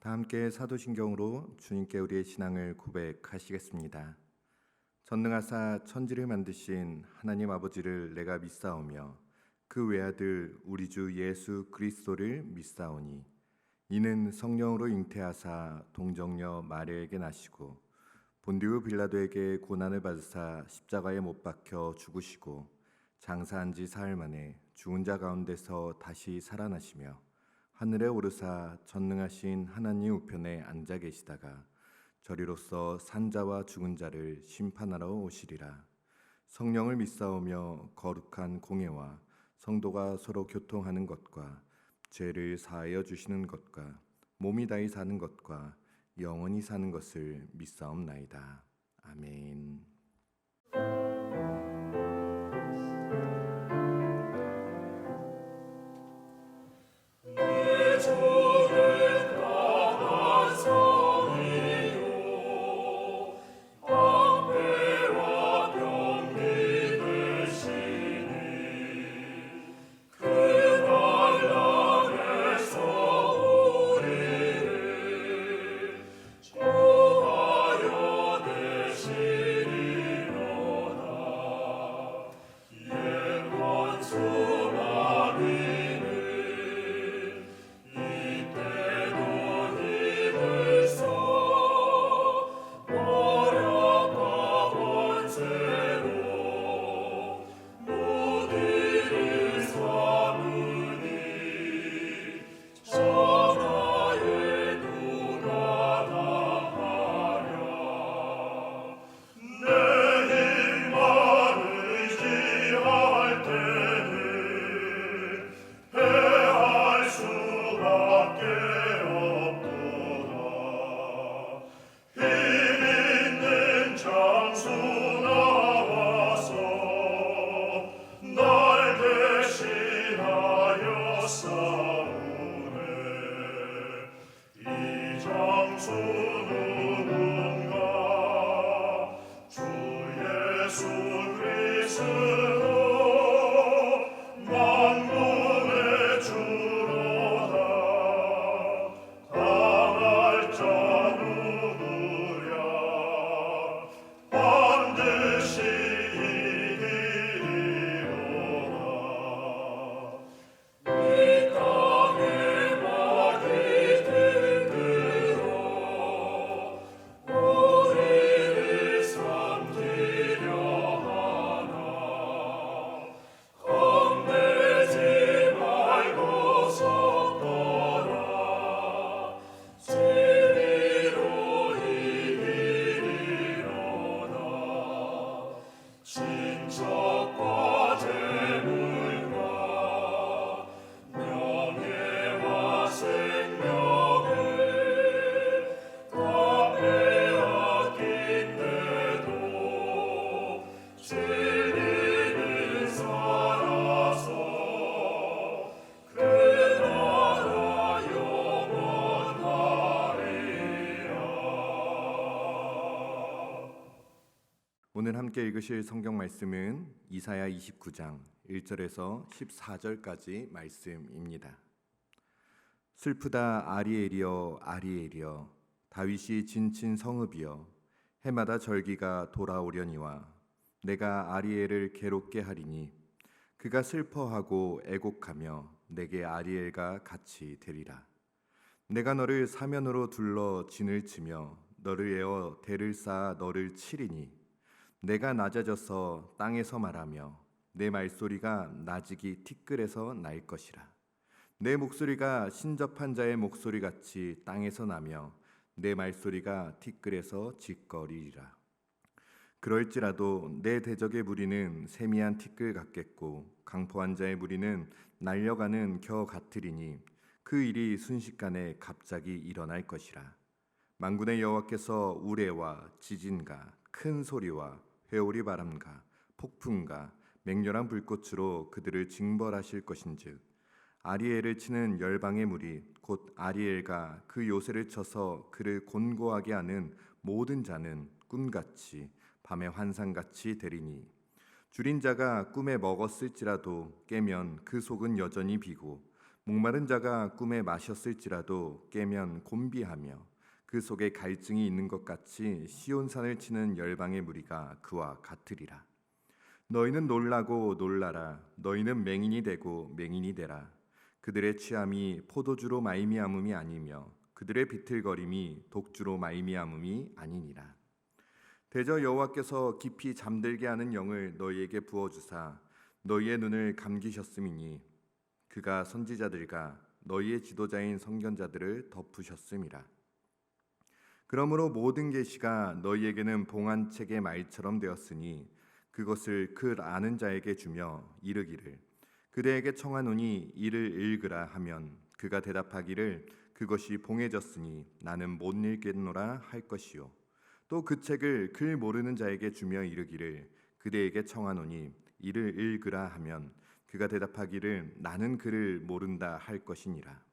다 함께 사도신경으로 주님께 우리의 신앙을 고백하시겠습니다. 전능하사 천지를 만드신 하나님 아버지를 내가 믿사오며 그 외아들 우리 주 예수 그리스도를 믿사오니 이는 성령으로 잉태하사 동정녀 마리아에게 나시고 본디오 빌라도에게 고난을 받으사 십자가에 못 박혀 죽으시고 장사한 지 사흘 만에 죽은 자 가운데서 다시 살아나시며 하늘에 오르사 전능하신 하나님 우편에 앉아 계시다가 저리로서 산자와 죽은 자를 심판하러 오시리라. 성령을 믿사오며 거룩한 공예와 성도가 서로 교통하는 것과 죄를 사하여 주시는 것과 몸이 다히 사는 것과 영원히 사는 것을 믿사옵나이다. 아멘. 오늘 함께 읽으실 성경 말씀은 이사야 29장 1절에서 14절까지 말씀입니다. 슬프다 아리엘이여 아리엘이여 다윗이 진친 성읍이여 해마다 절기가 돌아오려니와 내가 아리엘을 괴롭게 하리니 그가 슬퍼하고 애곡하며 내게 아리엘과 같이 되리라. 내가 너를 사면으로 둘러 진을 치며 너를 에워 대를 쌓아 너를 치리니 내가 낮아져서 땅에서 말하며 내 말소리가 나직이 티끌에서 날 것이라. 내 목소리가 신접한 자의 목소리같이 땅에서 나며 내 말소리가 티끌에서 짓거리리라. 그럴지라도 내 대적의 무리는 세미한 티끌 같겠고 강포한 자의 무리는 날려가는 겨 같으리니 그 일이 순식간에 갑자기 일어날 것이라. 만군의 여호와께서 우레와 지진과 큰 소리와 회오리 바람과 폭풍과 맹렬한 불꽃으로 그들을 징벌하실 것인즉 아리엘을 치는 열방의 무리 곧 아리엘과 그 요새를 쳐서 그를 곤고하게 하는 모든 자는 꿈같이 밤의 환상같이 되리니 줄인 자가 꿈에 먹었을지라도 깨면 그 속은 여전히 비고 목마른 자가 꿈에 마셨을지라도 깨면 곤비하며 그 속에 갈증이 있는 것 같이 시온산을 치는 열방의 무리가 그와 같으리라. 너희는 놀라고 놀라라. 너희는 맹인이 되고 맹인이 되라. 그들의 취함이 포도주로 말미암음이 아니며 그들의 비틀거림이 독주로 말미암음이 아니니라. 대저 여호와께서 깊이 잠들게 하는 영을 너희에게 부어주사 너희의 눈을 감기셨음이니 그가 선지자들과 너희의 지도자인 선견자들을 덮으셨음이라. 그러므로 모든 계시가 너희에게는 봉안책의 말처럼 되었으니 그것을 그 아는 자에게 주며 이르기를 그대에게 청하노니 이를 읽으라 하면 그가 대답하기를 그것이 봉해졌으니 나는 못 읽겠노라 할 것이요. 또 그 책을 글 모르는 자에게 주며 이르기를 그대에게 청하노니 이를 읽으라 하면 그가 대답하기를 나는 그를 모른다 할 것이니라.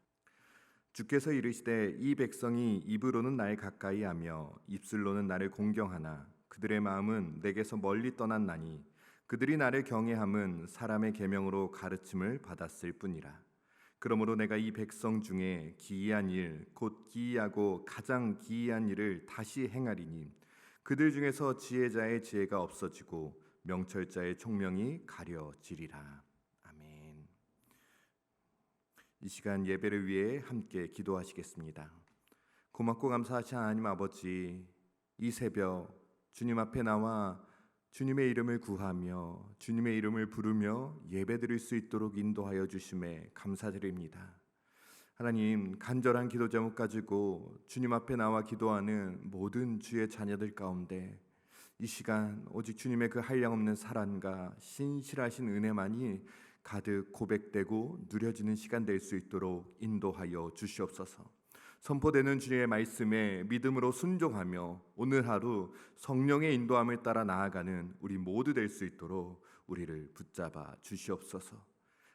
주께서 이르시되 이 백성이 입으로는 날 가까이하며 입술로는 나를 공경하나 그들의 마음은 내게서 멀리 떠났나니 그들이 나를 경외함은 사람의 계명으로 가르침을 받았을 뿐이라. 그러므로 내가 이 백성 중에 기이한 일 곧 기이하고 가장 기이한 일을 다시 행하리니 그들 중에서 지혜자의 지혜가 없어지고 명철자의 총명이 가려지리라. 아멘. 이 시간 예배를 위해 함께 기도하시겠습니다. 고맙고 감사하신 하나님 아버지, 이 새벽 주님 앞에 나와 주님의 이름을 구하며 주님의 이름을 부르며 예배드릴 수 있도록 인도하여 주심에 감사드립니다. 하나님, 간절한 기도 제목 가지고 주님 앞에 나와 기도하는 모든 주의 자녀들 가운데 이 시간 오직 주님의 그 한량없는 사랑과 신실하신 은혜만이 가득 고백되고 누려지는 시간 될 수 있도록 인도하여 주시옵소서. 선포되는 주님의 말씀에 믿음으로 순종하며 오늘 하루 성령의 인도함을 따라 나아가는 우리 모두 될 수 있도록 우리를 붙잡아 주시옵소서.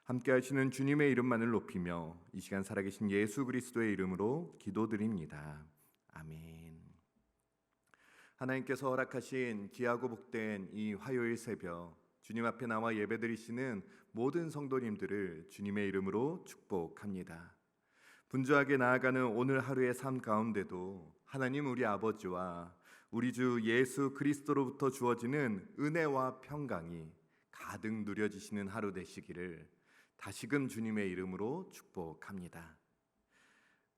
함께 하시는 주님의 이름만을 높이며 이 시간 살아계신 예수 그리스도의 이름으로 기도드립니다. 아멘. 하나님께서 허락하신 귀하고 복된 이 화요일 새벽 주님 앞에 나와 예배드리시는 모든 성도님들을 주님의 이름으로 축복합니다. 분주하게 나아가는 오늘 하루의 삶 가운데도 하나님 우리 아버지와 우리 주 예수 그리스도로부터 주어지는 은혜와 평강이 가득 누려지시는 하루 되시기를 다시금 주님의 이름으로 축복합니다.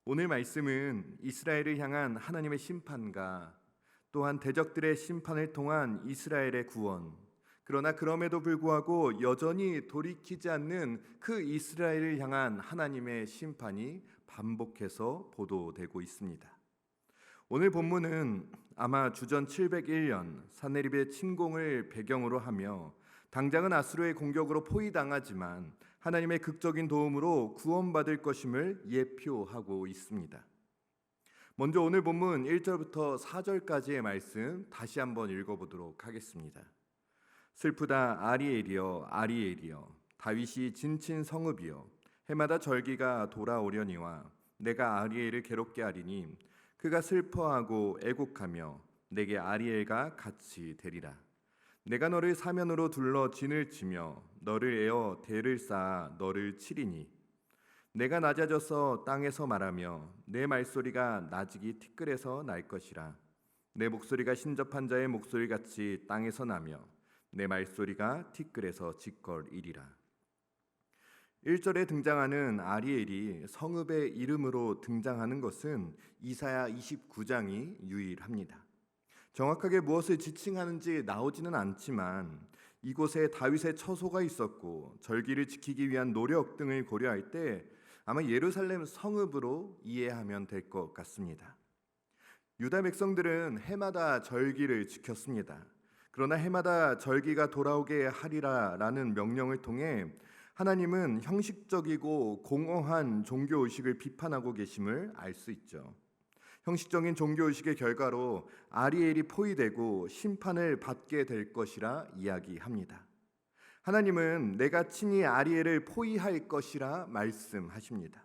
오늘 말씀은 이스라엘을 향한 하나님의 심판과 또한 대적들의 심판을 통한 이스라엘의 구원, 그러나 그럼에도 불구하고 여전히 돌이키지 않는 그 이스라엘을 향한 하나님의 심판이 반복해서 보도되고 있습니다. 오늘 본문은 아마 주전 701년 산헤립의 침공을 배경으로 하며 당장은 아수르의 공격으로 포위당하지만 하나님의 극적인 도움으로 구원받을 것임을 예표하고 있습니다. 먼저 오늘 본문 1절부터 4절까지의 말씀 다시 한번 읽어보도록 하겠습니다. 슬프다 아리엘이여 아리엘이여 다윗이 진친 성읍이여 해마다 절기가 돌아오려니와 내가 아리엘을 괴롭게 하리니 그가 슬퍼하고 애곡하며 내게 아리엘과 같이 되리라. 내가 너를 사면으로 둘러 진을 치며 너를 에어 대를 쌓아 너를 치리니 내가 낮아져서 땅에서 말하며 내 말소리가 나직이 티끌에서 날 것이라. 내 목소리가 신접한 자의 목소리같이 땅에서 나며 내 말소리가 티끌에서 짓거리리라. 1절에 등장하는 아리엘이 성읍의 이름으로 등장하는 것은 이사야 29장이 유일합니다. 정확하게 무엇을 지칭하는지 나오지는 않지만 이곳에 다윗의 처소가 있었고 절기를 지키기 위한 노력 등을 고려할 때 아마 예루살렘 성읍으로 이해하면 될 것 같습니다. 유다 백성들은 해마다 절기를 지켰습니다. 그러나 해마다 절기가 돌아오게 하리라라는 명령을 통해 하나님은 형식적이고 공허한 종교의식을 비판하고 계심을 알 수 있죠. 형식적인 종교의식의 결과로 아리엘이 포위되고 심판을 받게 될 것이라 이야기합니다. 하나님은 내가 친히 아리엘을 포위할 것이라 말씀하십니다.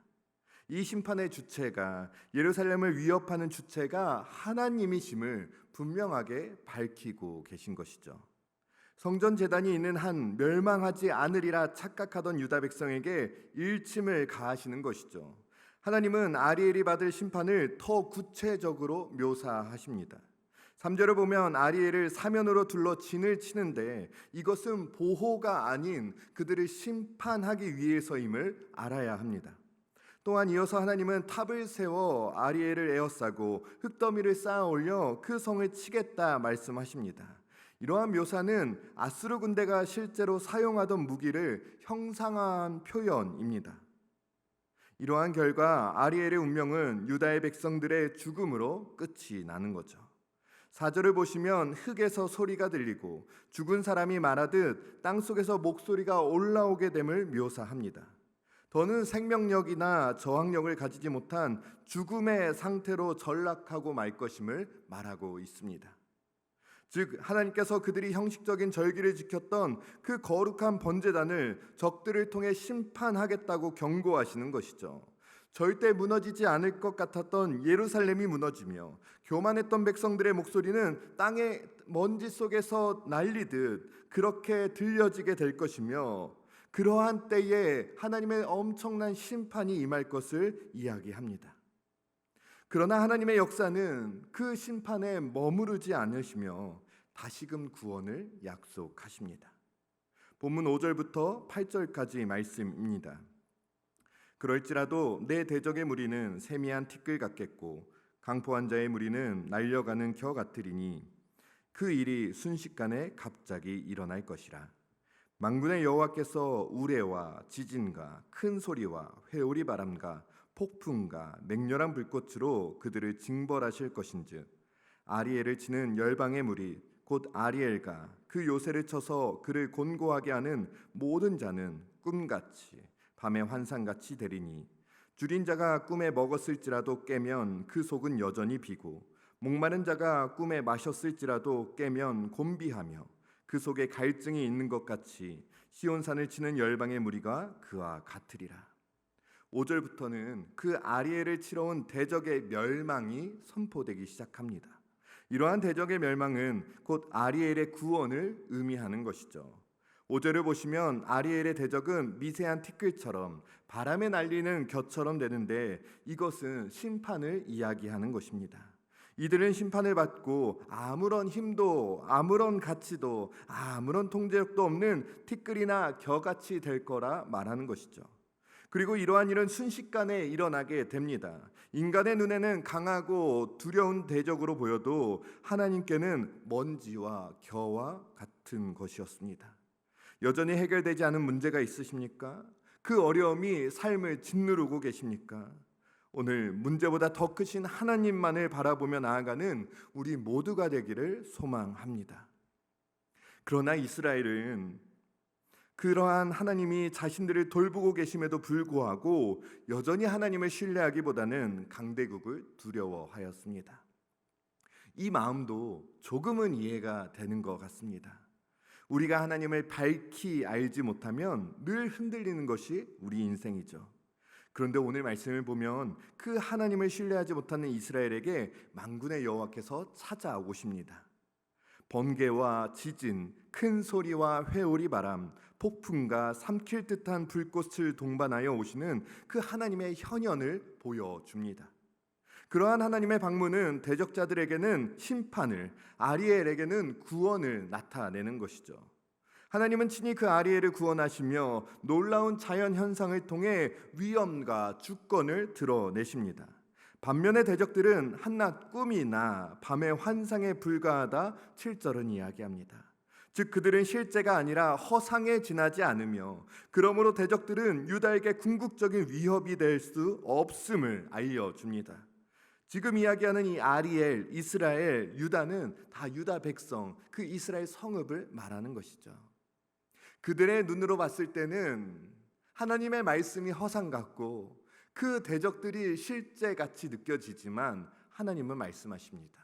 이 심판의 주체가 예루살렘을 위협하는 주체가 하나님이심을 분명하게 밝히고 계신 것이죠. 성전 제단이 있는 한 멸망하지 않으리라 착각하던 유다 백성에게 일침을 가하시는 것이죠. 하나님은 아리엘이 받을 심판을 더 구체적으로 묘사하십니다. 3절을 보면 아리엘을 사면으로 둘러 진을 치는데 이것은 보호가 아닌 그들을 심판하기 위해서임을 알아야 합니다. 또한 이어서 하나님은 탑을 세워 아리엘을 에워싸고 흙더미를 쌓아 올려 그 성을 치겠다 말씀하십니다. 이러한 묘사는 아수르 군대가 실제로 사용하던 무기를 형상화한 표현입니다. 이러한 결과 아리엘의 운명은 유다의 백성들의 죽음으로 끝이 나는 거죠. 4절을 보시면 흙에서 소리가 들리고 죽은 사람이 말하듯 땅속에서 목소리가 올라오게 됨을 묘사합니다. 더는 생명력이나 저항력을 가지지 못한 죽음의 상태로 전락하고 말 것임을 말하고 있습니다. 즉 하나님께서 그들이 형식적인 절기를 지켰던 그 거룩한 번제단을 적들을 통해 심판하겠다고 경고하시는 것이죠. 절대 무너지지 않을 것 같았던 예루살렘이 무너지며 교만했던 백성들의 목소리는 땅의 먼지 속에서 날리듯 그렇게 들려지게 될 것이며 그러한 때에 하나님의 엄청난 심판이 임할 것을 이야기합니다. 그러나 하나님의 역사는 그 심판에 머무르지 않으시며 다시금 구원을 약속하십니다. 본문 5절부터 8절까지 말씀입니다. 그럴지라도 내 대적의 무리는 세미한 티끌 같겠고 강포한 자의 무리는 날려가는 겨 같으리니 그 일이 순식간에 갑자기 일어날 것이라. 만군의 여호와께서 우레와 지진과 큰 소리와 회오리 바람과 폭풍과 맹렬한 불꽃으로 그들을 징벌하실 것인즉 아리엘을 치는 열방의 무리 곧 아리엘과 그 요새를 쳐서 그를 곤고하게 하는 모든 자는 꿈같이 밤의 환상같이 되리니 줄인 자가 꿈에 먹었을지라도 깨면 그 속은 여전히 비고 목마른 자가 꿈에 마셨을지라도 깨면 곤비하며 그 속에 갈증이 있는 것 같이 시온산을 치는 열방의 무리가 그와 같으리라. 5절부터는 그 아리엘을 치러 온 대적의 멸망이 선포되기 시작합니다. 이러한 대적의 멸망은 곧 아리엘의 구원을 의미하는 것이죠. 5절을 보시면 아리엘의 대적은 미세한 티끌처럼 바람에 날리는 겨처럼 되는데 이것은 심판을 이야기하는 것입니다. 이들은 심판을 받고 아무런 힘도 아무런 가치도 아무런 통제력도 없는 티끌이나 겨같이 될 거라 말하는 것이죠. 그리고 이러한 일은 순식간에 일어나게 됩니다. 인간의 눈에는 강하고 두려운 대적으로 보여도 하나님께는 먼지와 겨와 같은 것이었습니다. 여전히 해결되지 않은 문제가 있으십니까? 그 어려움이 삶을 짓누르고 계십니까? 오늘 문제보다 더 크신 하나님만을 바라보며 나아가는 우리 모두가 되기를 소망합니다. 그러나 이스라엘은 그러한 하나님이 자신들을 돌보고 계심에도 불구하고 여전히 하나님을 신뢰하기보다는 강대국을 두려워하였습니다. 이 마음도 조금은 이해가 되는 것 같습니다. 우리가 하나님을 밝히 알지 못하면 늘 흔들리는 것이 우리 인생이죠. 그런데 오늘 말씀을 보면 그 하나님을 신뢰하지 못하는 이스라엘에게 만군의 여호와께서 찾아오십니다. 번개와 지진, 큰 소리와 회오리 바람, 폭풍과 삼킬 듯한 불꽃을 동반하여 오시는 그 하나님의 현현을 보여줍니다. 그러한 하나님의 방문은 대적자들에게는 심판을, 아리엘에게는 구원을 나타내는 것이죠. 하나님은 친히 그 아리엘을 구원하시며 놀라운 자연 현상을 통해 위엄과 주권을 드러내십니다. 반면에 대적들은 한낱 꿈이나 밤의 환상에 불과하다 7절은 이야기합니다. 즉 그들은 실제가 아니라 허상에 지나지 않으며 그러므로 대적들은 유다에게 궁극적인 위협이 될 수 없음을 알려줍니다. 지금 이야기하는 이 아리엘, 이스라엘, 유다는 다 유다 백성, 그 이스라엘 성읍을 말하는 것이죠. 그들의 눈으로 봤을 때는 하나님의 말씀이 허상 같고 그 대적들이 실제같이 느껴지지만 하나님은 말씀하십니다.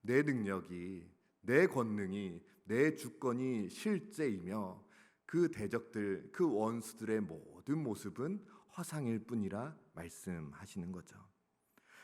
내 능력이, 내 권능이, 내 주권이 실제이며 그 대적들, 그 원수들의 모든 모습은 허상일 뿐이라 말씀하시는 거죠.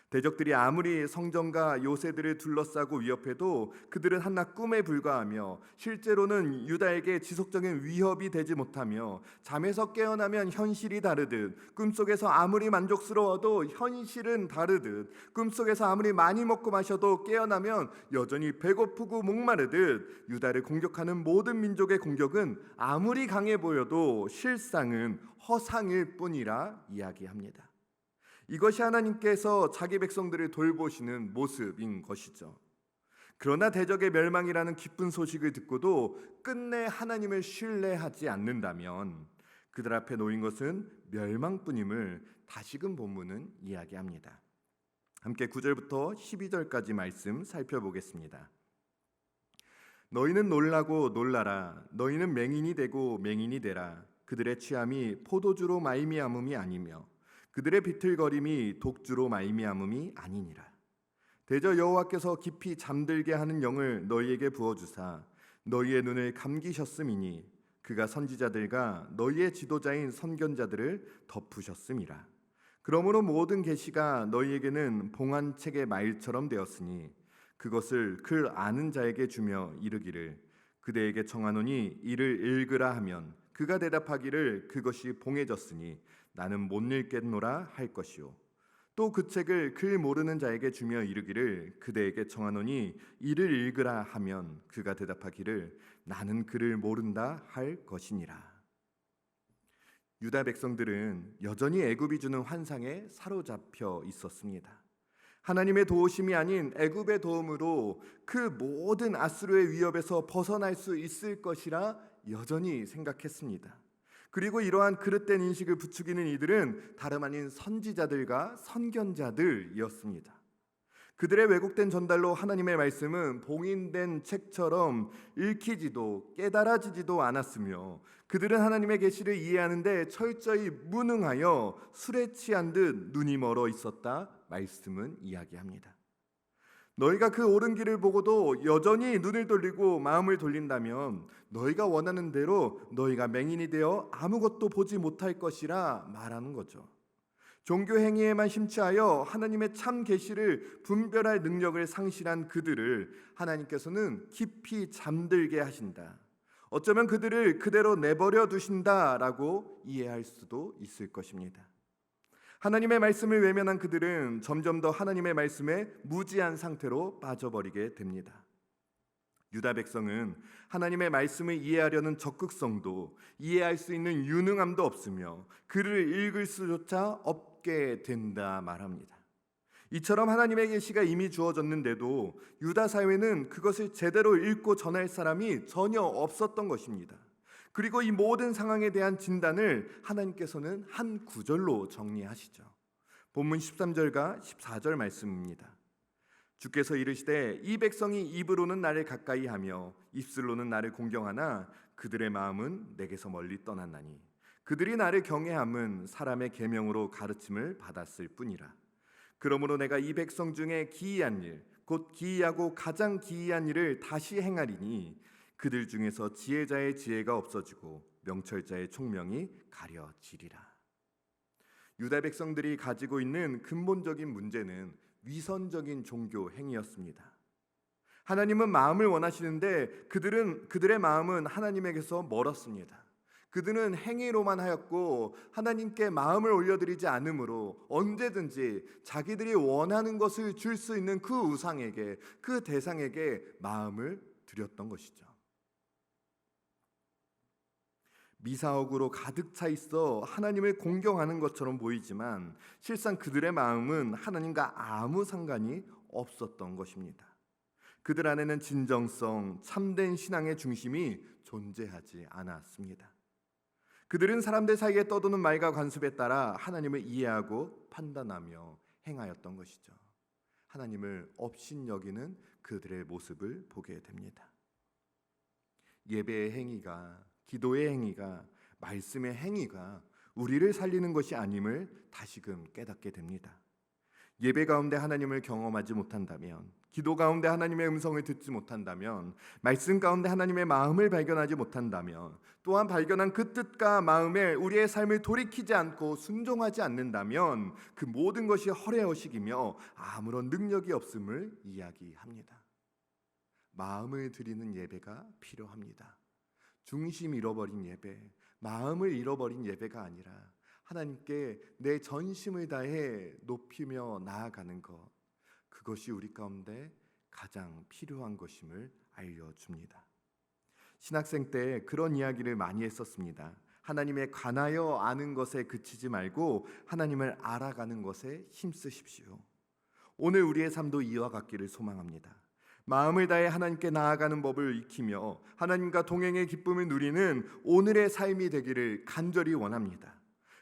대적들이 아무리 성전과 요새들을 둘러싸고 위협해도 그들은 한낱 꿈에 불과하며 실제로는 유다에게 지속적인 위협이 되지 못하며 잠에서 깨어나면 현실이 다르듯 꿈속에서 아무리 만족스러워도 현실은 다르듯 꿈속에서 아무리 많이 먹고 마셔도 깨어나면 여전히 배고프고 목마르듯 유다를 공격하는 모든 민족의 공격은 아무리 강해 보여도 실상은 허상일 뿐이라 이야기합니다. 이것이 하나님께서 자기 백성들을 돌보시는 모습인 것이죠. 그러나 대적의 멸망이라는 기쁜 소식을 듣고도 끝내 하나님을 신뢰하지 않는다면 그들 앞에 놓인 것은 멸망뿐임을 다시금 본문은 이야기합니다. 함께 9절부터 12절까지 말씀 살펴보겠습니다. 너희는 놀라고 놀라라. 너희는 맹인이 되고 맹인이 되라. 그들의 취함이 포도주로 말미암음이 아니며 그들의 비틀거림이 독주로 말미암음이 아니니라. 대저 여호와께서 깊이 잠들게 하는 영을 너희에게 부어주사 너희의 눈을 감기셨음이니 그가 선지자들과 너희의 지도자인 선견자들을 덮으셨음이라. 그러므로 모든 계시가 너희에게는 봉안책의 말처럼 되었으니 그것을 글 아는 자에게 주며 이르기를 그대에게 청하노니 이를 읽으라 하면 그가 대답하기를 그것이 봉해졌으니 나는 못 읽겠노라 할 것이요 또 그 책을 글 모르는 자에게 주며 이르기를 그대에게 청하노니 이를 읽으라 하면 그가 대답하기를 나는 글을 모른다 할 것이니라. 유다 백성들은 여전히 애굽이 주는 환상에 사로잡혀 있었습니다. 하나님의 도우심이 아닌 애굽의 도움으로 그 모든 아수르의 위협에서 벗어날 수 있을 것이라 여전히 생각했습니다. 그리고 이러한 그릇된 인식을 부추기는 이들은 다름 아닌 선지자들과 선견자들이었습니다. 그들의 왜곡된 전달로 하나님의 말씀은 봉인된 책처럼 읽히지도 깨달아지지도 않았으며 그들은 하나님의 계시를 이해하는데 철저히 무능하여 술에 취한 듯 눈이 멀어 있었다 말씀은 이야기합니다. 너희가 그 옳은 길을 보고도 여전히 눈을 돌리고 마음을 돌린다면 너희가 원하는 대로 너희가 맹인이 되어 아무것도 보지 못할 것이라 말하는 거죠. 종교 행위에만 심취하여 하나님의 참 계시를 분별할 능력을 상실한 그들을 하나님께서는 깊이 잠들게 하신다. 어쩌면 그들을 그대로 내버려 두신다라고 이해할 수도 있을 것입니다. 하나님의 말씀을 외면한 그들은 점점 더 하나님의 말씀에 무지한 상태로 빠져버리게 됩니다. 유다 백성은 하나님의 말씀을 이해하려는 적극성도 이해할 수 있는 유능함도 없으며 글을 읽을 수조차 없게 된다 말합니다. 이처럼 하나님의 계시가 이미 주어졌는데도 유다 사회는 그것을 제대로 읽고 전할 사람이 전혀 없었던 것입니다. 그리고 이 모든 상황에 대한 진단을 하나님께서는 한 구절로 정리하시죠. 본문 13절과 14절 말씀입니다. 주께서 이르시되 이 백성이 입으로는 나를 가까이 하며 입술로는 나를 공경하나 그들의 마음은 내게서 멀리 떠났나니 그들이 나를 경외함은 사람의 계명으로 가르침을 받았을 뿐이라. 그러므로 내가 이 백성 중에 기이한 일 곧 기이하고 가장 기이한 일을 다시 행하리니 그들 중에서 지혜자의 지혜가 없어지고 명철자의 총명이 가려지리라. 유다 백성들이 가지고 있는 근본적인 문제는 위선적인 종교 행위였습니다. 하나님은 마음을 원하시는데 그들의 마음은 하나님에게서 멀었습니다. 그들은 행위로만 하였고 하나님께 마음을 올려드리지 않으므로 언제든지 자기들이 원하는 것을 줄 수 있는 그 우상에게, 그 대상에게 마음을 드렸던 것이죠. 미사옥으로 가득 차 있어 하나님을 공경하는 것처럼 보이지만 실상 그들의 마음은 하나님과 아무 상관이 없었던 것입니다. 그들 안에는 진정성, 참된 신앙의 중심이 존재하지 않았습니다. 그들은 사람들 사이에 떠도는 말과 관습에 따라 하나님을 이해하고 판단하며 행하였던 것이죠. 하나님을 업신여기는 그들의 모습을 보게 됩니다. 예배의 행위가, 기도의 행위가, 말씀의 행위가 우리를 살리는 것이 아님을 다시금 깨닫게 됩니다. 예배 가운데 하나님을 경험하지 못한다면, 기도 가운데 하나님의 음성을 듣지 못한다면, 말씀 가운데 하나님의 마음을 발견하지 못한다면, 또한 발견한 그 뜻과 마음에 우리의 삶을 돌이키지 않고 순종하지 않는다면 그 모든 것이 허례허식이며 아무런 능력이 없음을 이야기합니다. 마음을 드리는 예배가 필요합니다. 중심 잃어버린 예배, 마음을 잃어버린 예배가 아니라 하나님께 내 전심을 다해 높이며 나아가는 것, 그것이 우리 가운데 가장 필요한 것임을 알려줍니다. 신학생 때 그런 이야기를 많이 했었습니다. 하나님에 관하여 아는 것에 그치지 말고 하나님을 알아가는 것에 힘쓰십시오. 오늘 우리의 삶도 이와 같기를 소망합니다. 마음을 다해 하나님께 나아가는 법을 익히며 하나님과 동행의 기쁨을 누리는 오늘의 삶이 되기를 간절히 원합니다.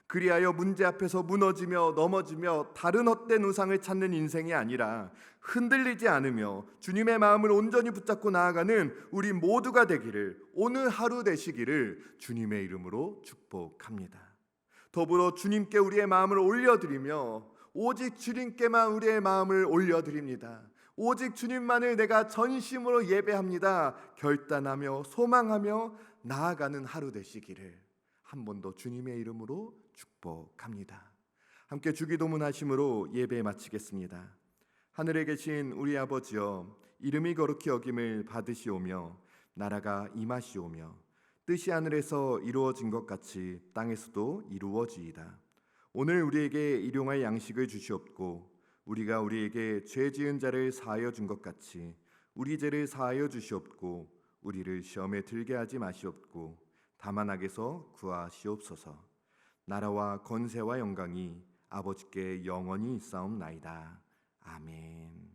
그리하여 문제 앞에서 무너지며 넘어지며 다른 헛된 우상을 찾는 인생이 아니라 흔들리지 않으며 주님의 마음을 온전히 붙잡고 나아가는 우리 모두가 되기를, 오늘 하루 되시기를 주님의 이름으로 축복합니다. 더불어 주님께 우리의 마음을 올려드리며 오직 주님께만 우리의 마음을 올려드립니다. 오직 주님만을 내가 전심으로 예배합니다. 결단하며 소망하며 나아가는 하루 되시기를 한 번 더 주님의 이름으로 축복합니다. 함께 주기도문 하심으로 예배 마치겠습니다. 하늘에 계신 우리 아버지여, 이름이 거룩히 여김을 받으시오며 나라가 임하시오며 뜻이 하늘에서 이루어진 것 같이 땅에서도 이루어지이다. 오늘 우리에게 일용할 양식을 주시옵고 우리가 우리에게 죄 지은 자를 사하여 준 것 같이 우리 죄를 사하여 주시옵고 우리를 시험에 들게 하지 마시옵고 다만 악에서 구하시옵소서. 나라와 권세와 영광이 아버지께 영원히 있사옵나이다. 아멘.